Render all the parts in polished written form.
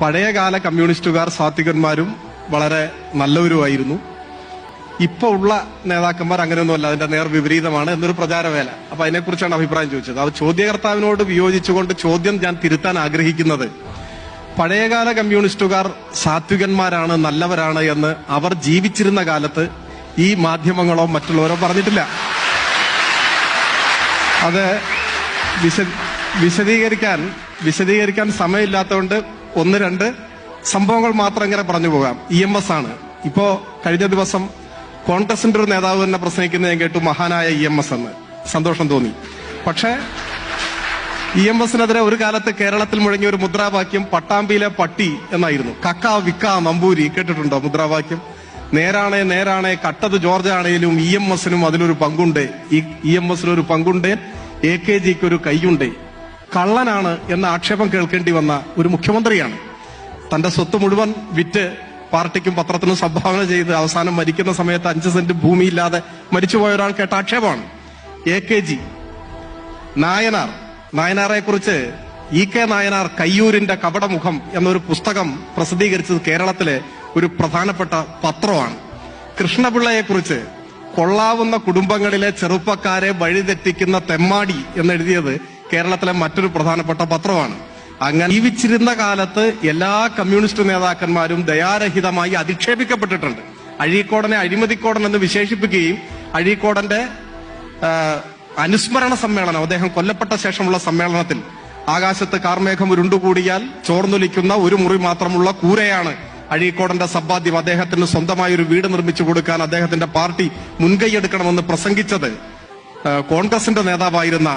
പഴയകാല കമ്മ്യൂണിസ്റ്റുകാർ സാത്വികന്മാരും വളരെ നല്ലവരുമായിരുന്നു. ഇപ്പൊ ഉള്ള നേതാക്കന്മാർ അങ്ങനെയൊന്നുമല്ല, അതിന്റെ നേർ വിപരീതമാണ് എന്നൊരു പ്രചാരവേല. അപ്പൊ അതിനെക്കുറിച്ചാണ് അഭിപ്രായം ചോദിച്ചത്. അത് ചോദ്യകർത്താവിനോട് വിയോജിച്ചുകൊണ്ട് ചോദ്യം ഞാൻ തിരുത്താൻ ആഗ്രഹിക്കുന്നത്, പഴയകാല കമ്മ്യൂണിസ്റ്റുകാർ സാത്വികന്മാരാണ്, നല്ലവരാണ് എന്ന് അവർ ജീവിച്ചിരുന്ന കാലത്ത് ഈ മാധ്യമങ്ങളോ മറ്റുള്ളവരോ പറഞ്ഞിട്ടില്ല. അത് വിശദീകരിക്കാൻ സമയമില്ലാത്തതുകൊണ്ട് ഒന്ന് രണ്ട് സംഭവങ്ങൾ മാത്രം ഇങ്ങനെ പറഞ്ഞു പോകാം. EMS ആണ്. ഇപ്പോ കഴിഞ്ഞ ദിവസം കോൺഗ്രസിന്റെ ഒരു നേതാവ് തന്നെ പ്രസംഗിക്കുന്നത് ഞാൻ കേട്ടു, മഹാനായ EMS എന്ന്. സന്തോഷം തോന്നി. പക്ഷേ EMSനെതിരെ ഒരു കാലത്ത് കേരളത്തിൽ മുഴങ്ങിയ ഒരു മുദ്രാവാക്യം പട്ടാമ്പിയിലെ പട്ടി എന്നായിരുന്നു. കക്ക വിക്ക നമ്പൂരി, കേട്ടിട്ടുണ്ടോ മുദ്രാവാക്യം? നേരാണേ നേരാണേ കട്ടത് ജോർജ് ആണേലും EMSനും അതിലൊരു പങ്കുണ്ട്, EMSനൊരു പങ്കുണ്ട്, AKGക്ക് ഒരു കൈയുണ്ട്. കള്ളനാണ് എന്ന ആക്ഷേപം കേൾക്കേണ്ടി വന്ന ഒരു മുഖ്യമന്ത്രിയാണ്. തന്റെ സ്വത്ത് മുഴുവൻ വിറ്റ് പാർട്ടിക്കും പത്രത്തിനും സംഭാവന ചെയ്ത് അവസാനം മരിക്കുന്ന സമയത്ത് 5 സെന്റ് ഭൂമിയില്ലാതെ മരിച്ചുപോയ ഒരാൾ കേട്ട ആക്ഷേപമാണ്. AKG നായനാറെ കുറിച്ച് EK നായനാർ കയ്യൂരിന്റെ കപടമുഖം എന്നൊരു പുസ്തകം പ്രസിദ്ധീകരിച്ചത് കേരളത്തിലെ ഒരു പ്രധാനപ്പെട്ട പത്രമാണ്. കൃഷ്ണപിള്ളയെ കുറിച്ച് കൊള്ളാവുന്ന കുടുംബങ്ങളിലെ ചെറുപ്പക്കാരെ വഴിതെറ്റിക്കുന്ന തെമ്മാടി എന്നെഴുതിയത് കേരളത്തിലെ മറ്റൊരു പ്രധാനപ്പെട്ട പത്രമാണ്. അങ്ങനെ ജീവിച്ചിരുന്ന കാലത്ത് എല്ലാ കമ്മ്യൂണിസ്റ്റ് നേതാക്കന്മാരും ദയാരഹിതമായി അധിക്ഷേപിക്കപ്പെട്ടിട്ടുണ്ട്. അഴീക്കോടനെ അഴിമതിക്കോടൻ എന്ന് വിശേഷിപ്പിക്കുകയും അഴീക്കോടന്റെ അനുസ്മരണ സമ്മേളനം, അദ്ദേഹം കൊല്ലപ്പെട്ട ശേഷമുള്ള സമ്മേളനത്തിൽ ആകാശത്ത് കാർമേഘം ഉരുണ്ടുകൂടിയാൽ ചോർന്നൊലിക്കുന്ന ഒരു മുറി മാത്രമുള്ള കൂരയാണ് അഴീക്കോടന്റെ സമ്പാദ്യം, അദ്ദേഹത്തിന് സ്വന്തമായി ഒരു വീട് നിർമ്മിച്ചു കൊടുക്കാൻ അദ്ദേഹത്തിന്റെ പാർട്ടി മുൻകൈയെടുക്കണമെന്ന് പ്രസംഗിച്ചത് കോൺഗ്രസിന്റെ നേതാവായിരുന്ന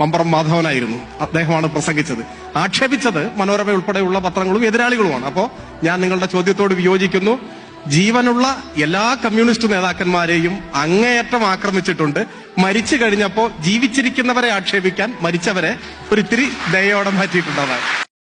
മമ്പറം മാധവനായിരുന്നു. അദ്ദേഹമാണ് പ്രസംഗിച്ചത്. ആക്ഷേപിച്ചത് മനോരമ ഉൾപ്പെടെയുള്ള പത്രങ്ങളും എതിരാളികളുമാണ്. അപ്പോ ഞാൻ നിങ്ങളുടെ ചോദ്യത്തോട് വിയോജിക്കുന്നു. ജീവനുള്ള എല്ലാ കമ്മ്യൂണിസ്റ്റ് നേതാക്കന്മാരെയും അങ്ങേയറ്റം ആക്രമിച്ചിട്ടുണ്ട്. മരിച്ചു കഴിഞ്ഞപ്പോ ജീവിച്ചിരിക്കുന്നവരെ ആക്ഷേപിക്കാൻ മരിച്ചവരെ ഒരിത്തിരി ദയോടെ മാറ്റിയിട്ടുണ്ടാവാൻ.